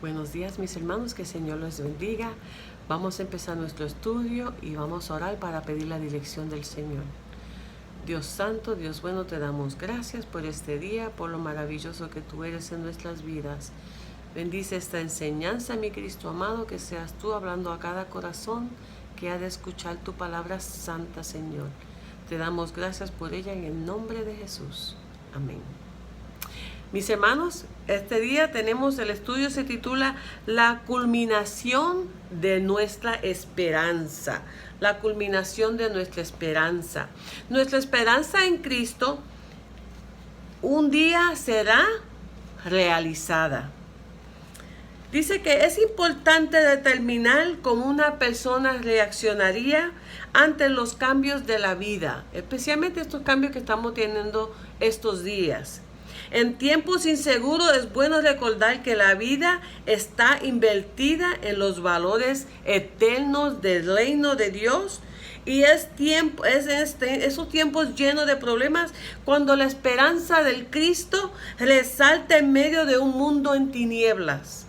Buenos días, mis hermanos, que el Señor los bendiga. Vamos a empezar nuestro estudio y vamos a orar para pedir la dirección del Señor. Dios santo, Dios bueno, te damos gracias por este día, por lo maravilloso que tú eres en nuestras vidas. Bendice esta enseñanza, mi Cristo amado, que seas tú hablando a cada corazón que ha de escuchar tu palabra santa, Señor. Te damos gracias por ella en el nombre de Jesús. Amén. Mis hermanos, este día tenemos el estudio, se titula La culminación de nuestra esperanza. La culminación de nuestra esperanza. Nuestra esperanza en Cristo un día será realizada. Dice que es importante determinar cómo una persona reaccionaría ante los cambios de la vida, especialmente estos cambios que estamos teniendo estos días. En tiempos inseguros es bueno recordar que la vida está invertida en los valores eternos del reino de Dios y esos tiempos llenos de problemas cuando la esperanza del Cristo resalta en medio de un mundo en tinieblas.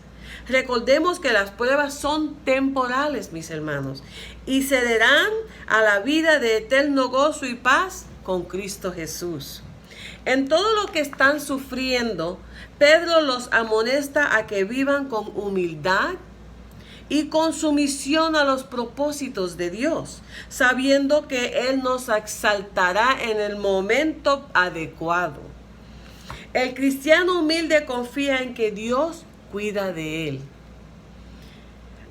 Recordemos que las pruebas son temporales, mis hermanos, y cederán a la vida de eterno gozo y paz con Cristo Jesús. En todo lo que están sufriendo, Pedro los amonesta a que vivan con humildad y con sumisión a los propósitos de Dios, sabiendo que Él nos exaltará en el momento adecuado. El cristiano humilde confía en que Dios cuida de él.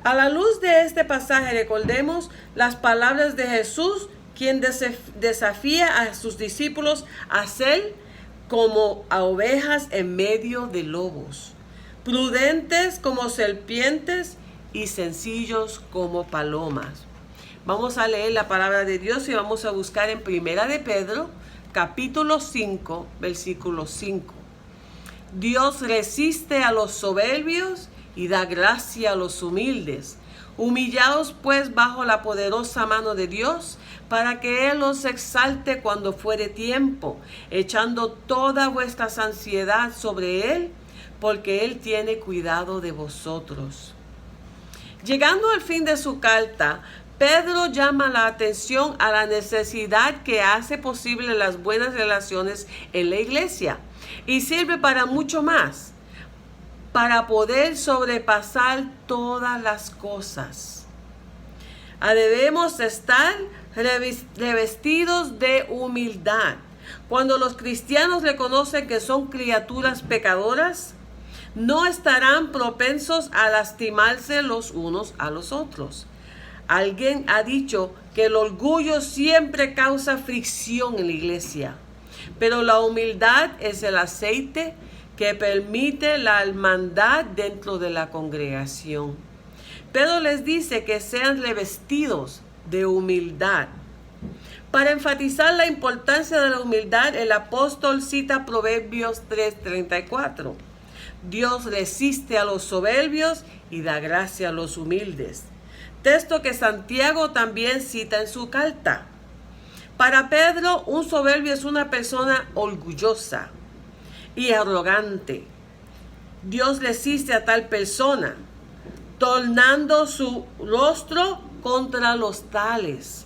A la luz de este pasaje, recordemos las palabras de Jesús, quien desafía a sus discípulos a ser como a ovejas en medio de lobos, prudentes como serpientes y sencillos como palomas. Vamos a leer la palabra de Dios y vamos a buscar en Primera de Pedro, capítulo 5, versículo 5. Dios resiste a los soberbios y da gracia a los humildes. Humillaos pues bajo la poderosa mano de Dios, para que Él os exalte cuando fuere tiempo, echando toda vuestra ansiedad sobre Él, porque Él tiene cuidado de vosotros. Llegando al fin de su carta, Pedro llama la atención a la necesidad que hace posible las buenas relaciones en la iglesia y sirve para mucho más, para poder sobrepasar todas las cosas. Debemos estar revestidos de humildad. Cuando los cristianos reconocen que son criaturas pecadoras, no estarán propensos a lastimarse los unos a los otros. Alguien ha dicho que el orgullo siempre causa fricción en la iglesia, pero la humildad es el aceite que permite la hermandad dentro de la congregación. Pedro les dice que sean revestidos de humildad. Para enfatizar la importancia de la humildad, el apóstol cita Proverbios 3:34. Dios resiste a los soberbios y da gracia a los humildes. Texto que Santiago también cita en su carta. Para Pedro, un soberbio es una persona orgullosa y arrogante. Dios resiste a tal persona, tornando su rostro contra los tales.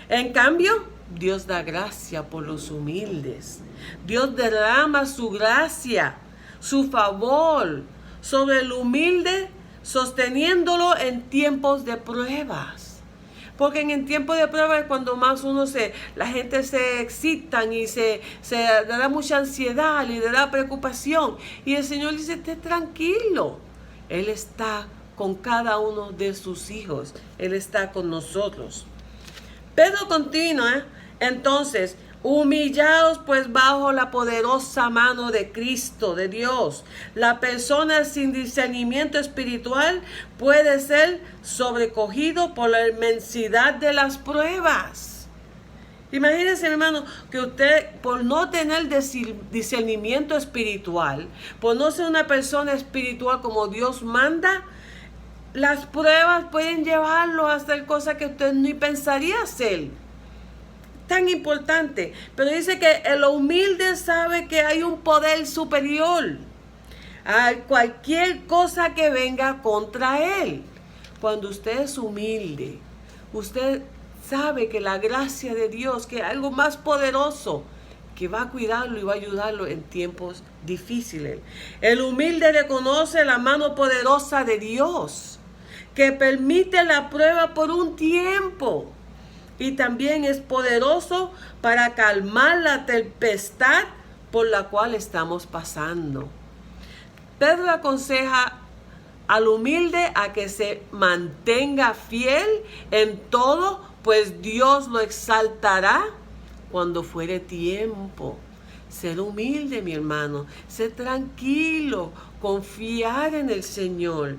En cambio, Dios da gracia por los humildes. Dios derrama su gracia, su favor sobre el humilde, sosteniéndolo en tiempos de pruebas. Porque en el tiempo de prueba es cuando más la gente se excitan y se da mucha ansiedad y le da preocupación. Y el Señor dice, esté tranquilo. Él está con cada uno de sus hijos. Él está con nosotros. Pedro continúa, entonces, humillaos pues bajo la poderosa mano de Cristo, de Dios. La persona sin discernimiento espiritual puede ser sobrecogido por la inmensidad de las pruebas. Imagínense, hermano, que usted, por no tener discernimiento espiritual, por no ser una persona espiritual como Dios manda, las pruebas pueden llevarlo a hacer cosas que usted ni pensaría hacer. Tan importante. Pero dice que el humilde sabe que hay un poder superior. a cualquier cosa que venga contra él. Cuando usted es humilde, usted sabe que la gracia de Dios, que es algo más poderoso, que va a cuidarlo y va a ayudarlo en tiempos difíciles. El humilde reconoce la mano poderosa de Dios, que permite la prueba por un tiempo. Y también es poderoso para calmar la tempestad por la cual estamos pasando. Pedro aconseja al humilde a que se mantenga fiel en todo, pues Dios lo exaltará cuando fuere tiempo. Ser humilde, mi hermano, ser tranquilo, confiar en el Señor.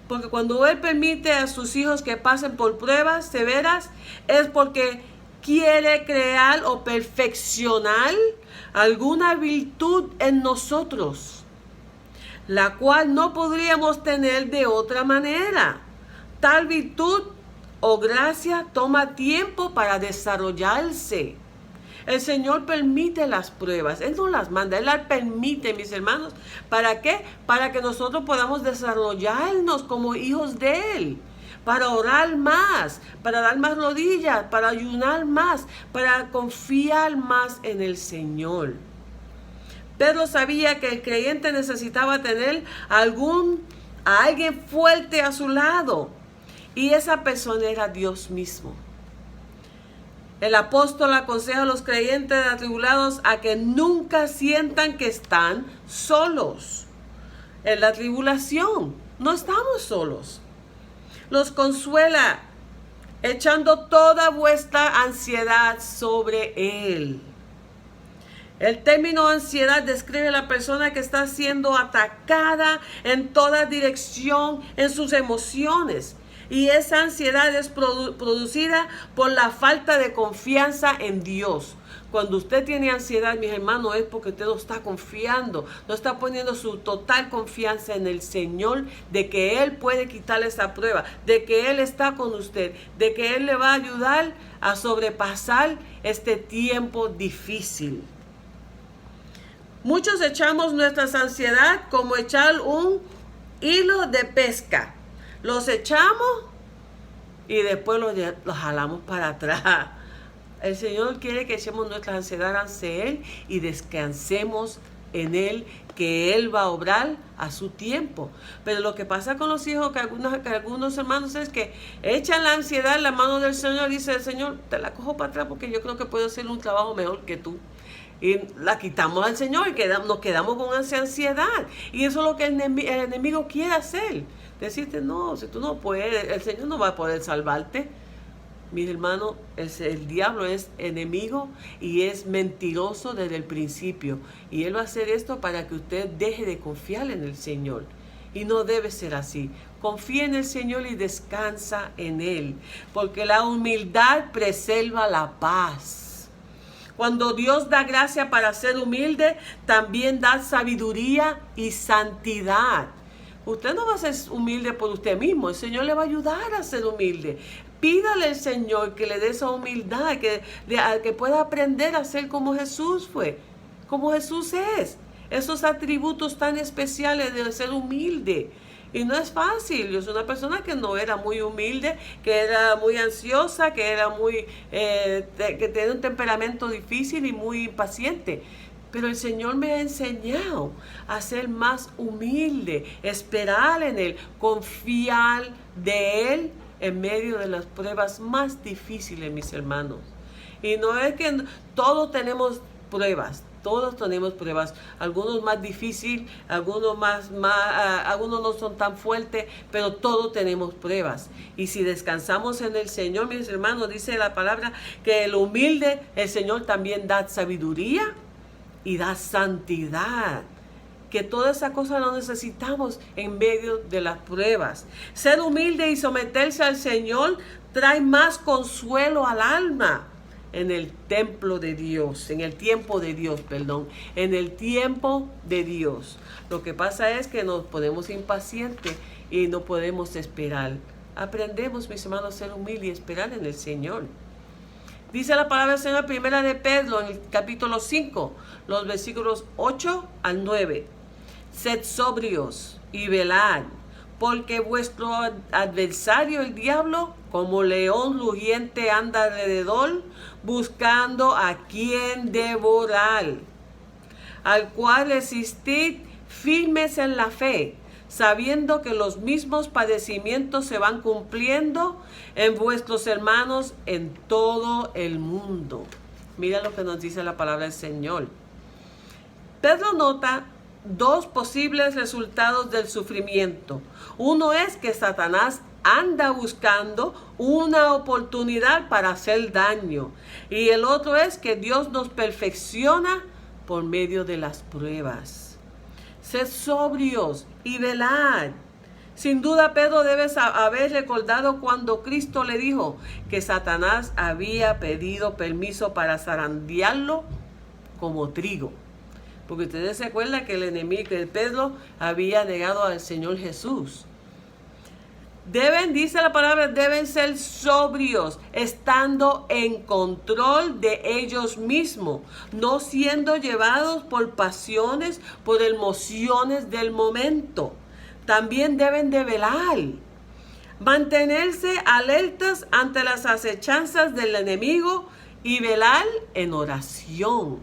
Porque cuando Él permite a sus hijos que pasen por pruebas severas, es porque quiere crear o perfeccionar alguna virtud en nosotros, la cual no podríamos tener de otra manera. Tal virtud o gracia toma tiempo para desarrollarse. El Señor permite las pruebas, Él no las manda, Él las permite, mis hermanos. ¿Para qué? Para que nosotros podamos desarrollarnos como hijos de Él, para orar más, para dar más rodillas, para ayunar más, para confiar más en el Señor. Pedro sabía que el creyente necesitaba tener a alguien fuerte a su lado, y esa persona era Dios mismo. El apóstol aconseja a los creyentes atribulados a que nunca sientan que están solos. En la tribulación no estamos solos. Los consuela echando toda vuestra ansiedad sobre Él. El término ansiedad describe a la persona que está siendo atacada en toda dirección en sus emociones. Y esa ansiedad es producida por la falta de confianza en Dios. Cuando usted tiene ansiedad, mis hermanos, es porque usted no está confiando, no está poniendo su total confianza en el Señor, de que Él puede quitarle esa prueba, de que Él está con usted, de que Él le va a ayudar a sobrepasar este tiempo difícil. Muchos echamos nuestra ansiedad como echar un hilo de pesca. Los echamos y después los jalamos para atrás. El Señor quiere que echemos nuestra ansiedad hacia Él y descansemos en Él, que Él va a obrar a su tiempo. Pero lo que pasa con los hijos, que algunos hermanos, es que echan la ansiedad en la mano del Señor y dice el Señor, te la cojo para atrás porque yo creo que puedo hacer un trabajo mejor que tú. Y la quitamos al Señor y nos quedamos con esa ansiedad. Y eso es lo que el enemigo quiere hacer. Decirte, no, si tú no puedes, el Señor no va a poder salvarte. Mis hermanos, el diablo es enemigo y es mentiroso desde el principio. Y él va a hacer esto para que usted deje de confiar en el Señor. Y no debe ser así. Confía en el Señor y descansa en Él. Porque la humildad preserva la paz. Cuando Dios da gracia para ser humilde, también da sabiduría y santidad. Usted no va a ser humilde por usted mismo, el Señor le va a ayudar a ser humilde. Pídale al Señor que le dé esa humildad, que pueda aprender a ser como Jesús fue, como Jesús es. Esos atributos tan especiales de ser humilde. Y no es fácil. Yo soy una persona que no era muy humilde, que era muy ansiosa, que era que tenía un temperamento difícil y muy impaciente. Pero el Señor me ha enseñado a ser más humilde, esperar en Él, confiar de Él en medio de las pruebas más difíciles, mis hermanos. Y no es que todos tenemos pruebas. Todos tenemos pruebas, algunos más difíciles, algunos algunos no son tan fuertes, pero todos tenemos pruebas. Y si descansamos en el Señor, mis hermanos, dice la palabra que el humilde, el Señor también da sabiduría y da santidad. Que todas esas cosas las necesitamos en medio de las pruebas. Ser humilde y someterse al Señor trae más consuelo al alma. En el templo de Dios, en el tiempo de Dios, en el tiempo de Dios. Lo que pasa es que nos ponemos impacientes y no podemos esperar. Aprendemos, mis hermanos, a ser humildes y esperar en el Señor. Dice la palabra del Señor, primera de Pedro, en el capítulo 5, los versículos 8 al 9. Sed sobrios y velad, porque vuestro adversario el diablo, como león rugiente, anda alrededor, buscando a quien devorar, al cual resistid firmes en la fe, sabiendo que los mismos padecimientos se van cumpliendo en vuestros hermanos en todo el mundo. Mira lo que nos dice la palabra del Señor. Pedro nota dos posibles resultados del sufrimiento. Uno es que Satanás anda buscando una oportunidad para hacer daño. Y el otro es que Dios nos perfecciona por medio de las pruebas. Sed sobrios y velad. Sin duda Pedro debe haber recordado cuando Cristo le dijo que Satanás había pedido permiso para zarandearlo como trigo. Porque ustedes se acuerdan que el enemigo, que Pedro había negado al Señor Jesús. Dice la palabra, deben ser sobrios, estando en control de ellos mismos, no siendo llevados por pasiones, por emociones del momento. También deben de velar, mantenerse alertas ante las acechanzas del enemigo y velar en oración.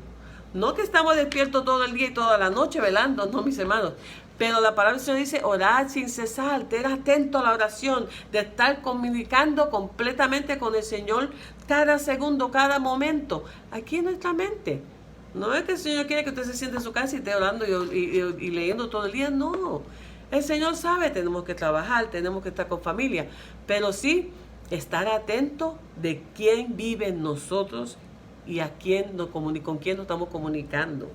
No que estamos despiertos todo el día y toda la noche velando, no, mis hermanos. Pero la palabra del Señor dice, orad sin cesar, estar atento a la oración, de estar comunicando completamente con el Señor cada segundo, cada momento, aquí en nuestra mente. No es que el Señor quiere que usted se siente en su casa y esté orando y leyendo todo el día, no. El Señor sabe, tenemos que trabajar, tenemos que estar con familia, pero sí estar atento de quién vive en nosotros y a quién con quién nos estamos comunicando.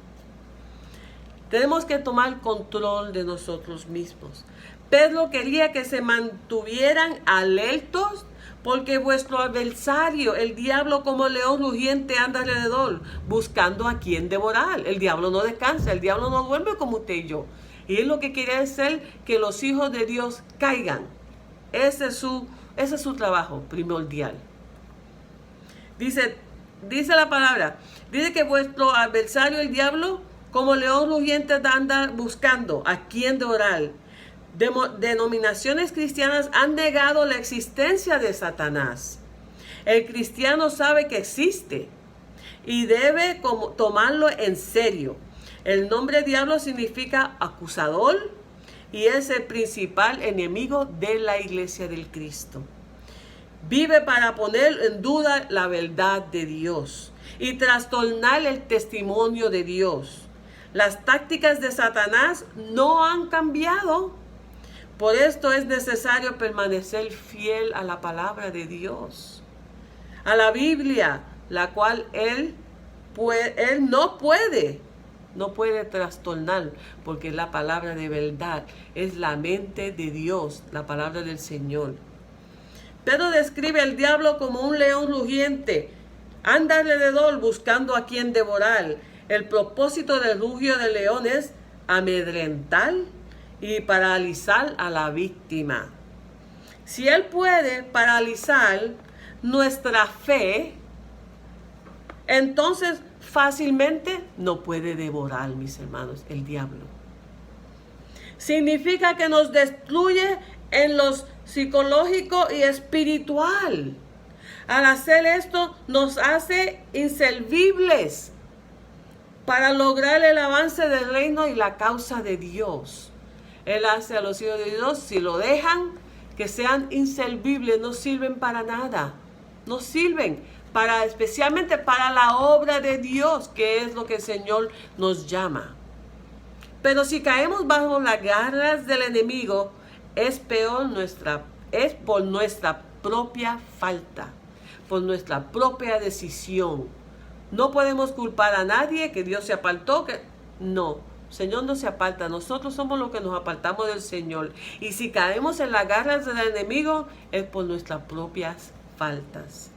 Tenemos que tomar control de nosotros mismos. Pedro quería que se mantuvieran alertos porque vuestro adversario, el diablo, como león rugiente, anda alrededor buscando a quien devorar. El diablo no descansa, el diablo no duerme como usted y yo. Y él lo que quiere es que los hijos de Dios caigan. Ese es su trabajo primordial. Dice la palabra, dice que vuestro adversario, el diablo, como león rugiente, anda buscando a quien devorar. Denominaciones cristianas han negado la existencia de Satanás. El cristiano sabe que existe y debe tomarlo en serio. El nombre diablo significa acusador y es el principal enemigo de la iglesia del Cristo. Vive para poner en duda la verdad de Dios y trastornar el testimonio de Dios. Las tácticas de Satanás no han cambiado. Por esto es necesario permanecer fiel a la palabra de Dios, a la Biblia, la cual él no puede trastornar, porque la palabra de verdad es la mente de Dios, la palabra del Señor. Pedro describe al diablo como un león rugiente, anda alrededor buscando a quien devorar. El propósito del rugio del león es amedrentar y paralizar a la víctima. Si él puede paralizar nuestra fe, entonces fácilmente no puede devorar, mis hermanos, el diablo. Significa que nos destruye en lo psicológico y espiritual. Al hacer esto nos hace inservibles para lograr el avance del reino y la causa de Dios. Él hace a los hijos de Dios, si lo dejan, que sean inservibles, no sirven para nada. No sirven especialmente para la obra de Dios, que es lo que el Señor nos llama. Pero si caemos bajo las garras del enemigo, es por nuestra propia falta, por nuestra propia decisión. No podemos culpar a nadie que Dios se apartó, no. Señor no se aparta, nosotros somos los que nos apartamos del Señor. Y si caemos en las garras del enemigo, es por nuestras propias faltas.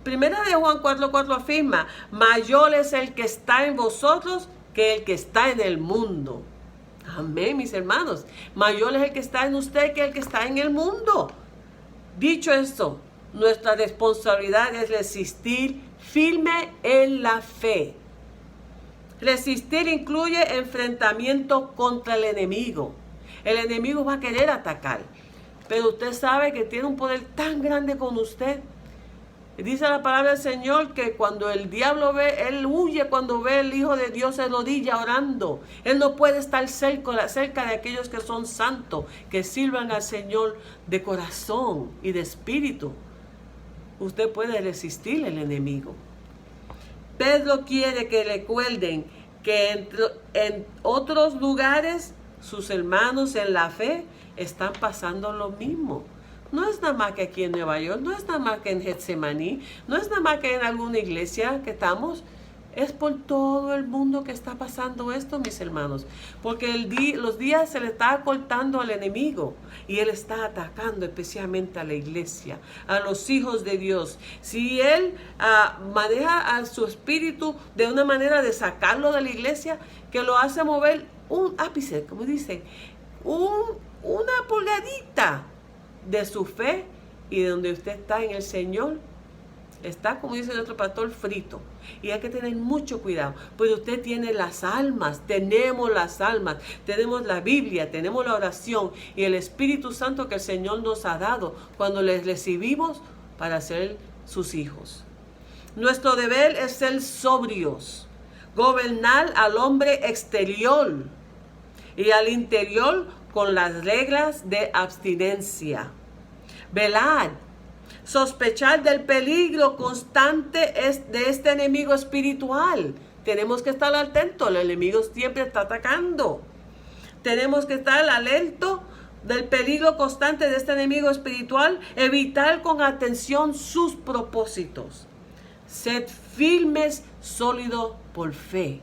Primera de Juan 4:4 afirma, mayor es el que está en vosotros que el que está en el mundo. Amén, mis hermanos. Mayor es el que está en usted que el que está en el mundo. Dicho esto, nuestra responsabilidad es resistir firme en la fe. Resistir incluye enfrentamiento contra el enemigo. El enemigo va a querer atacar, pero usted sabe que tiene un poder tan grande con usted. Dice la palabra del Señor que cuando el diablo ve, él huye cuando ve el Hijo de Dios en rodilla orando. Él no puede estar cerca de aquellos que son santos, que sirvan al Señor de corazón y de espíritu. Usted puede resistir al enemigo. Pedro quiere que recuerden que en otros lugares sus hermanos en la fe están pasando lo mismo. No es nada más que aquí en Nueva York, no es nada más que en Getsemaní, no es nada más que en alguna iglesia que estamos. Es por todo el mundo que está pasando esto, mis hermanos. Porque los días se le está acortando al enemigo y él está atacando especialmente a la iglesia, a los hijos de Dios. Si él maneja a su espíritu de una manera de sacarlo de la iglesia, que lo hace mover un ápice, como dicen, una pulgadita de su fe, y de donde usted está en el Señor, está, como dice nuestro pastor, frito. Y hay que tener mucho cuidado, pues usted tiene las almas, tenemos las almas, tenemos la Biblia, tenemos la oración y el Espíritu Santo que el Señor nos ha dado cuando les recibimos para ser sus hijos. Nuestro deber es ser sobrios, gobernar al hombre exterior y al interior con las reglas de abstinencia. Velar, sospechar del peligro constante de este enemigo espiritual. Tenemos que estar atentos, el enemigo siempre está atacando. Tenemos que estar alertos del peligro constante de este enemigo espiritual, evitar con atención sus propósitos. Sed firmes, sólidos por fe.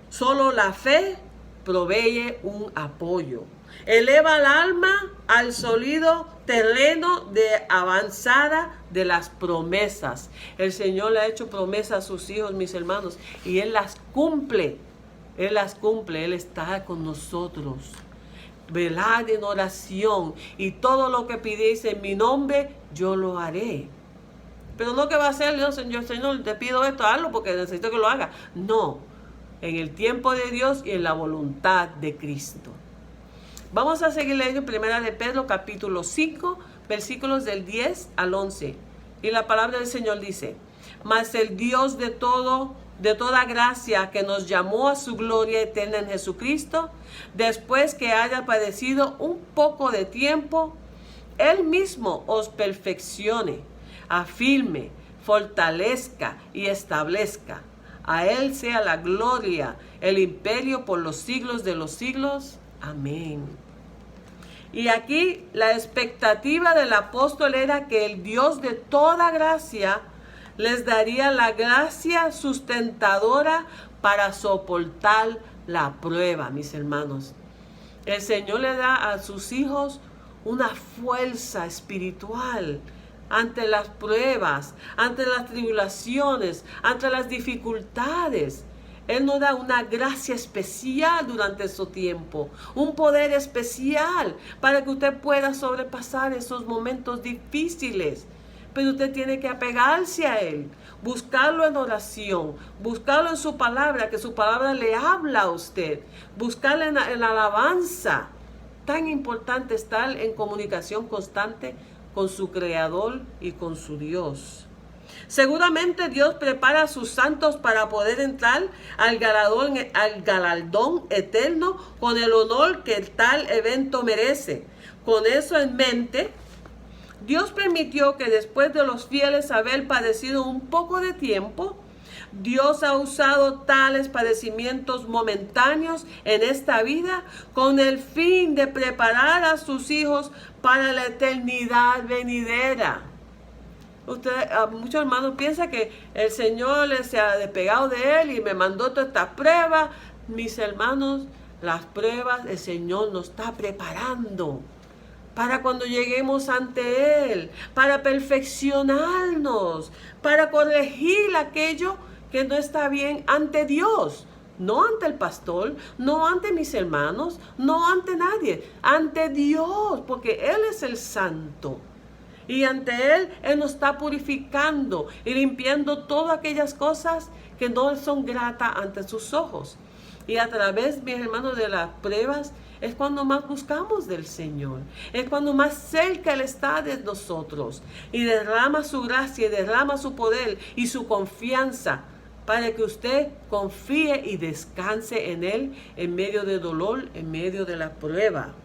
Solo la fe provee un apoyo. Eleva el alma al sólido terreno de avanzada de las promesas. El Señor le ha hecho promesas a sus hijos, mis hermanos, y Él las cumple. Él las cumple. Él está con nosotros. Velad en oración, y todo lo que pidéis en mi nombre, yo lo haré. Pero no que va a hacer, no, Señor, te pido esto, hazlo porque necesito que lo haga. No, en el tiempo de Dios y en la voluntad de Cristo. Vamos a seguir leyendo Primera de Pedro, capítulo 5, versículos del 10 al 11. Y la palabra del Señor dice: mas el Dios de toda gracia, que nos llamó a su gloria eterna en Jesucristo, después que haya padecido un poco de tiempo, Él mismo os perfeccione, afirme, fortalezca y establezca. A Él sea la gloria, el imperio por los siglos de los siglos. Amén. Y aquí la expectativa del apóstol era que el Dios de toda gracia les daría la gracia sustentadora para soportar la prueba, mis hermanos. El Señor le da a sus hijos una fuerza espiritual ante las pruebas, ante las tribulaciones, ante las dificultades. Él nos da una gracia especial durante su tiempo, un poder especial para que usted pueda sobrepasar esos momentos difíciles. Pero usted tiene que apegarse a Él, buscarlo en oración, buscarlo en su palabra, que su palabra le habla a usted, buscarlo en la alabanza. Tan importante estar en comunicación constante con su Creador y con su Dios. Seguramente Dios prepara a sus santos para poder entrar al galardón eterno con el honor que tal evento merece. Con eso en mente, Dios permitió que después de los fieles haber padecido un poco de tiempo, Dios ha usado tales padecimientos momentáneos en esta vida con el fin de preparar a sus hijos para la eternidad venidera. Muchos hermanos piensan que el Señor se ha despegado de Él y me mandó todas estas pruebas. Mis hermanos, las pruebas el Señor nos está preparando para cuando lleguemos ante Él, para perfeccionarnos, para corregir aquello que no está bien ante Dios. No ante el pastor, no ante mis hermanos, no ante nadie, ante Dios, porque Él es el santo. Y ante Él nos está purificando y limpiando todas aquellas cosas que no son gratas ante sus ojos. Y a través, mis hermanos, de las pruebas, es cuando más buscamos del Señor. Es cuando más cerca Él está de nosotros. Y derrama su gracia, y derrama su poder y su confianza para que usted confíe y descanse en Él en medio del dolor, en medio de la prueba.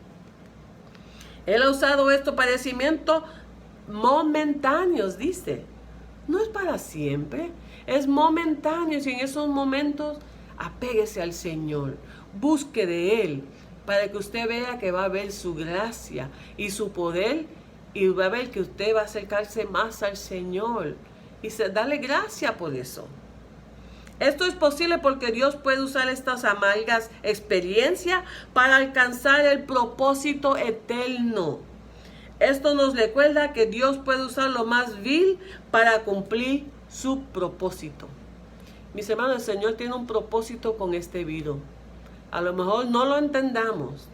Él ha usado estos padecimientos momentáneos, dice. No es para siempre, es momentáneo. Y en esos momentos, apéguese al Señor, busque de Él, para que usted vea que va a ver su gracia y su poder, y va a ver que usted va a acercarse más al Señor y darle gracia por eso. Esto es posible porque Dios puede usar estas amargas experiencias para alcanzar el propósito eterno. Esto nos recuerda que Dios puede usar lo más vil para cumplir su propósito. Mis hermanos, el Señor tiene un propósito con este virus. A lo mejor no lo entendamos.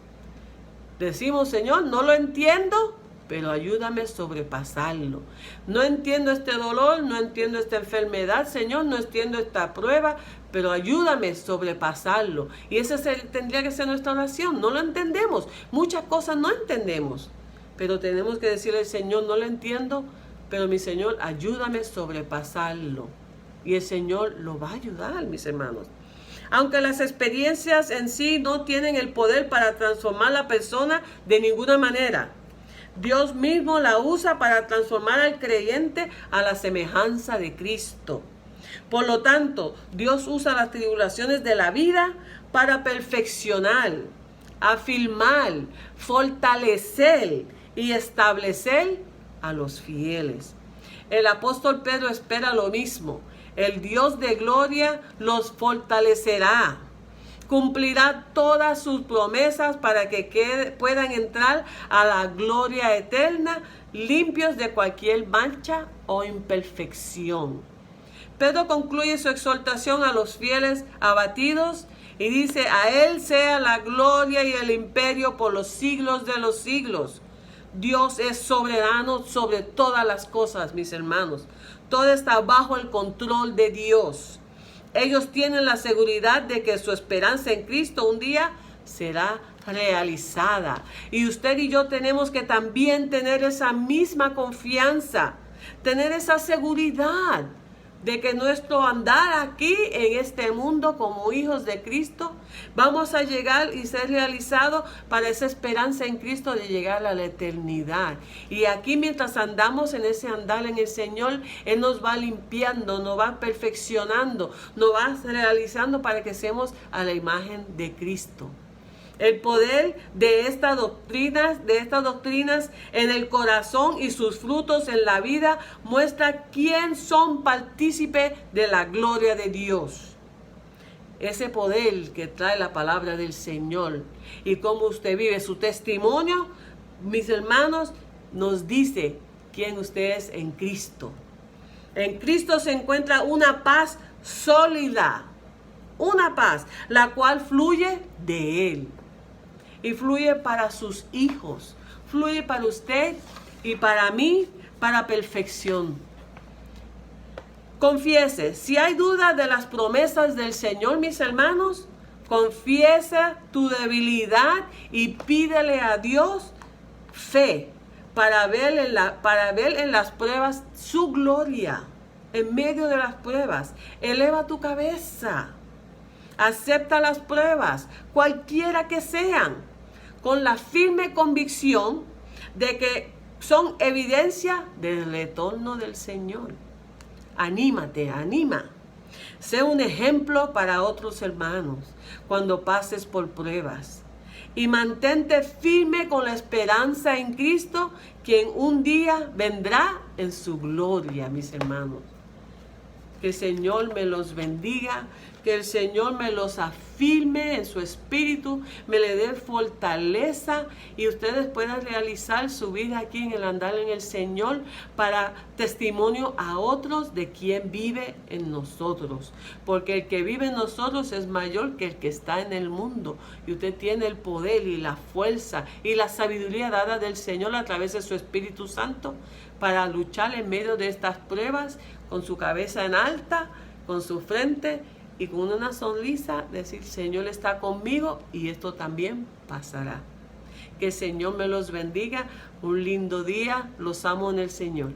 Decimos, Señor, no lo entiendo, pero ayúdame a sobrepasarlo. No entiendo este dolor, no entiendo esta enfermedad, Señor, no entiendo esta prueba, pero ayúdame a sobrepasarlo. Y esa tendría que ser nuestra oración. No lo entendemos. Muchas cosas no entendemos. Pero tenemos que decirle al Señor, no lo entiendo, pero mi Señor, ayúdame a sobrepasarlo. Y el Señor lo va a ayudar, mis hermanos. Aunque las experiencias en sí no tienen el poder para transformar a la persona de ninguna manera, Dios mismo la usa para transformar al creyente a la semejanza de Cristo. Por lo tanto, Dios usa las tribulaciones de la vida para perfeccionar, afirmar, fortalecer y establecer a los fieles. El apóstol Pedro espera lo mismo. El Dios de gloria los fortalecerá. Cumplirá todas sus promesas para que puedan entrar a la gloria eterna, limpios de cualquier mancha o imperfección. Pedro concluye su exhortación a los fieles abatidos y dice, a Él sea la gloria y el imperio por los siglos de los siglos. Dios es soberano sobre todas las cosas, mis hermanos. Todo está bajo el control de Dios. Ellos tienen la seguridad de que su esperanza en Cristo un día será realizada. Y usted y yo tenemos que también tener esa misma confianza, tener esa seguridad de que nuestro andar aquí en este mundo como hijos de Cristo, vamos a llegar y ser realizados para esa esperanza en Cristo de llegar a la eternidad. Y aquí mientras andamos en ese andar en el Señor, Él nos va limpiando, nos va perfeccionando, nos va realizando para que seamos a la imagen de Cristo. El poder de estas doctrinas en el corazón y sus frutos en la vida muestra quién son partícipes de la gloria de Dios. Ese poder que trae la palabra del Señor y cómo usted vive su testimonio, mis hermanos, nos dice quién usted es en Cristo. En Cristo se encuentra una paz sólida, una paz, la cual fluye de Él. Y fluye para sus hijos, fluye para usted y para mí, para perfección. Confiese, si hay duda de las promesas del Señor, mis hermanos, confiesa tu debilidad y pídele a Dios fe para ver en las pruebas su gloria. En medio de las pruebas, eleva tu cabeza. Acepta las pruebas, cualquiera que sean, con la firme convicción de que son evidencia del retorno del Señor. Anímate, anima. Sé un ejemplo para otros hermanos cuando pases por pruebas. Y mantente firme con la esperanza en Cristo, quien un día vendrá en su gloria, mis hermanos. Que el Señor me los bendiga, que el Señor me los afirme en su espíritu, me le dé fortaleza y ustedes puedan realizar su vida aquí en el andar en el Señor para testimonio a otros de quien vive en nosotros. Porque el que vive en nosotros es mayor que el que está en el mundo. Y usted tiene el poder y la fuerza y la sabiduría dada del Señor a través de su Espíritu Santo para luchar en medio de estas pruebas con su cabeza en alta, con su frente y con una sonrisa, decir, Señor está conmigo y esto también pasará. Que el Señor me los bendiga. Un lindo día. Los amo en el Señor.